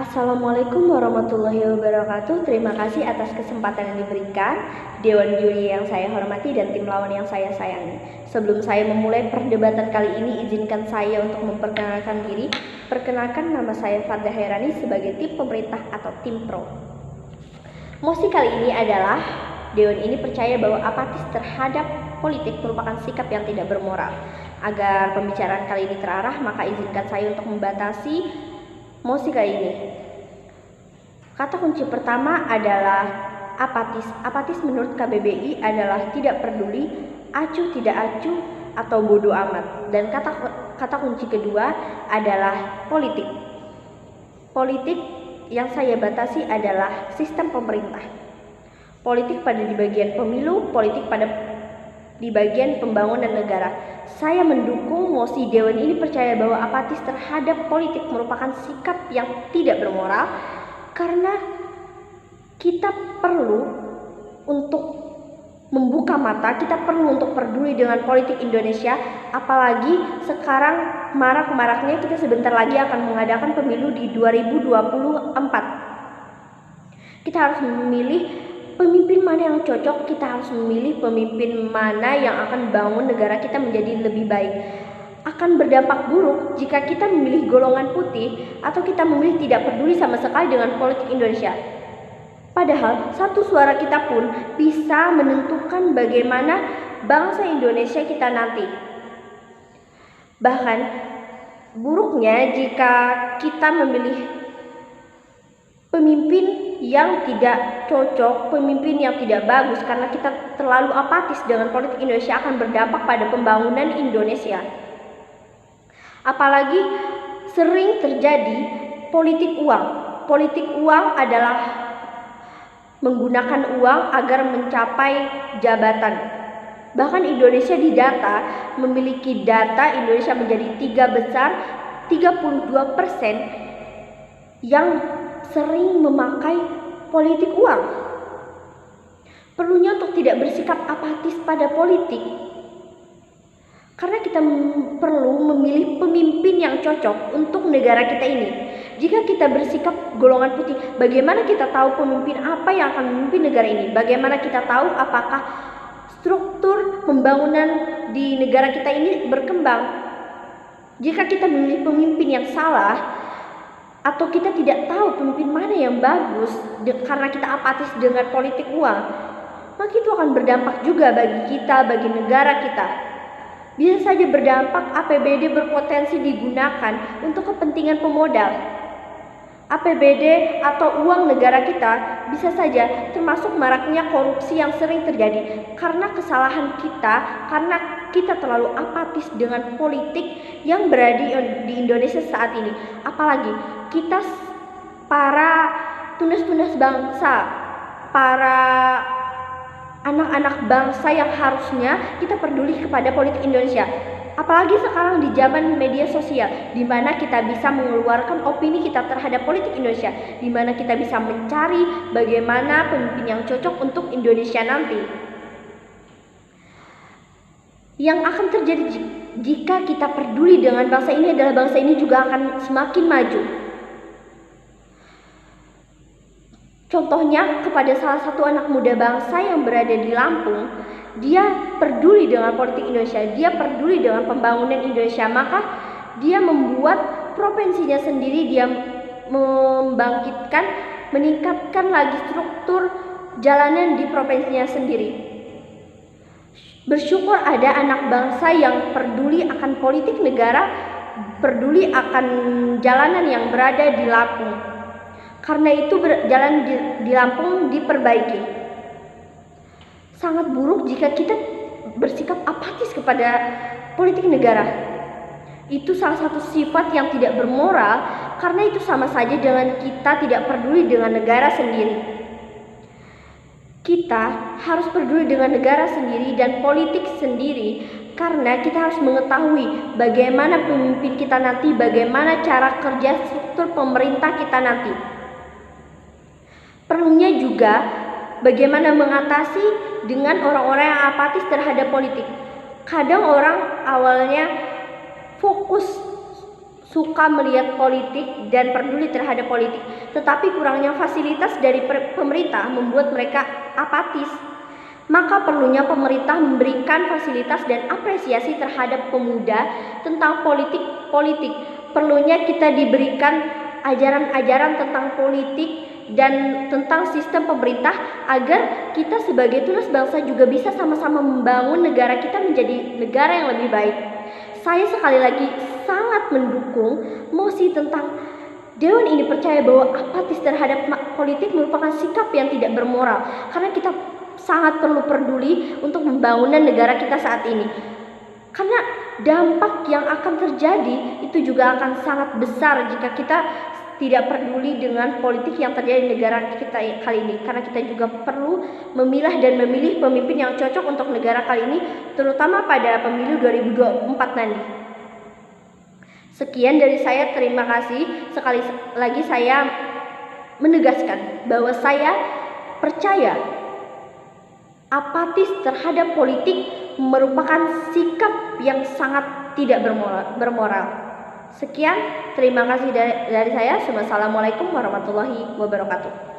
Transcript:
Assalamualaikum warahmatullahi wabarakatuh. Terima kasih atas kesempatan yang diberikan Dewan Juri yang saya hormati dan tim lawan yang saya sayangi. Sebelum saya memulai perdebatan kali ini, izinkan saya untuk memperkenalkan diri. Perkenalkan, nama saya Farda Herani sebagai tim pemerintah atau tim pro. Mosi kali ini adalah Dewan ini percaya bahwa apatis terhadap politik merupakan sikap yang tidak bermoral. Agar pembicaraan kali ini terarah, maka izinkan saya untuk membatasi mosi kali ini. Kata kunci pertama adalah apatis. Apatis menurut KBBI adalah tidak peduli, acuh tidak acuh, atau bodoh amat. Dan kata kunci kedua adalah politik. Politik yang saya batasi adalah sistem pemerintah. Politik pada di bagian pemilu, politik pada di bagian pembangunan negara. Saya mendukung mosi Dewan ini percaya bahwa apatis terhadap politik merupakan sikap yang tidak bermoral, karena kita perlu untuk membuka mata, kita perlu untuk peduli dengan politik Indonesia. Apalagi sekarang marak-maraknya kita sebentar lagi akan mengadakan pemilu di 2024. Kita harus memilih pemimpin mana yang cocok, kita harus memilih pemimpin mana yang akan bangun negara kita menjadi lebih baik. Akan berdampak buruk jika kita memilih golongan putih atau kita memilih tidak peduli sama sekali dengan politik Indonesia. Padahal satu suara kita pun bisa menentukan bagaimana bangsa Indonesia kita nanti. Bahkan buruknya jika kita memilih pemimpin yang tidak cocok, pemimpin yang tidak bagus, karena kita terlalu apatis dengan politik Indonesia, akan berdampak pada pembangunan Indonesia. Apalagi sering terjadi politik uang. Politik uang adalah menggunakan uang agar mencapai jabatan. Bahkan Indonesia didata, memiliki data Indonesia menjadi 3 besar, 32% yang sering memakai politik uang. Perlunya untuk tidak bersikap apatis pada politik, karena kita perlu memilih pemimpin yang cocok untuk negara kita ini. Jika kita bersikap golongan putih, bagaimana kita tahu pemimpin apa yang akan memimpin negara ini? Bagaimana kita tahu apakah struktur pembangunan di negara kita ini berkembang? Jika kita memilih pemimpin yang salah, atau kita tidak tahu pemimpin mana yang bagus karena kita apatis dengan politik uang, maka itu akan berdampak juga bagi kita, bagi negara kita. Bisa saja berdampak APBD berpotensi digunakan untuk kepentingan pemodal. APBD atau uang negara kita bisa saja termasuk maraknya korupsi yang sering terjadi karena kesalahan kita, karena kita terlalu apatis dengan politik yang berada di Indonesia saat ini. Apalagi kita para tunas-tunas bangsa, para anak-anak bangsa yang harusnya kita peduli kepada politik Indonesia. Apalagi sekarang di zaman media sosial, di mana kita bisa mengeluarkan opini kita terhadap politik Indonesia, di mana kita bisa mencari bagaimana pemimpin yang cocok untuk Indonesia nanti. Yang akan terjadi jika kita peduli dengan bangsa ini adalah bangsa ini juga akan semakin maju. Contohnya kepada salah satu anak muda bangsa yang berada di Lampung, dia peduli dengan politik Indonesia, dia peduli dengan pembangunan Indonesia, maka dia membuat provinsinya sendiri, dia membangkitkan, meningkatkan lagi struktur jalanan di provinsinya sendiri. Bersyukur ada anak bangsa yang peduli akan politik negara, peduli akan jalanan yang berada di Lampung. Karena itu jalan di Lampung diperbaiki. Sangat buruk jika kita bersikap apatis kepada politik negara. Itu salah satu sifat yang tidak bermoral, karena itu sama saja dengan kita tidak peduli dengan negara sendiri. Kita harus peduli dengan negara sendiri dan politik sendiri, karena kita harus mengetahui bagaimana pemimpin kita nanti, bagaimana cara kerja struktur pemerintah kita nanti. Perlunya juga bagaimana mengatasi dengan orang-orang yang apatis terhadap politik. Kadang orang awalnya fokus suka melihat politik dan peduli terhadap politik, tetapi kurangnya fasilitas dari pemerintah membuat mereka apatis. Maka perlunya pemerintah memberikan fasilitas dan apresiasi terhadap pemuda tentang politik. Perlunya kita diberikan ajaran-ajaran tentang politik dan tentang sistem pemerintah agar kita sebagai tunas bangsa juga bisa sama-sama membangun negara kita menjadi negara yang lebih baik. Saya sekali lagi sangat mendukung mosi tentang Dewan ini percaya bahwa apatis terhadap politik merupakan sikap yang tidak bermoral, karena kita sangat perlu peduli untuk pembangunan negara kita saat ini. Karena dampak yang akan terjadi itu juga akan sangat besar jika kita tidak peduli dengan politik yang terjadi di negara kita kali ini. Karena kita juga perlu memilah dan memilih pemimpin yang cocok untuk negara kali ini, terutama pada pemilu 2024 nanti. Sekian dari saya, terima kasih. Sekali lagi saya menegaskan bahwa saya percaya apatis terhadap politik merupakan sikap yang sangat tidak bermoral. Sekian, terima kasih dari saya. Wassalamualaikum warahmatullahi wabarakatuh.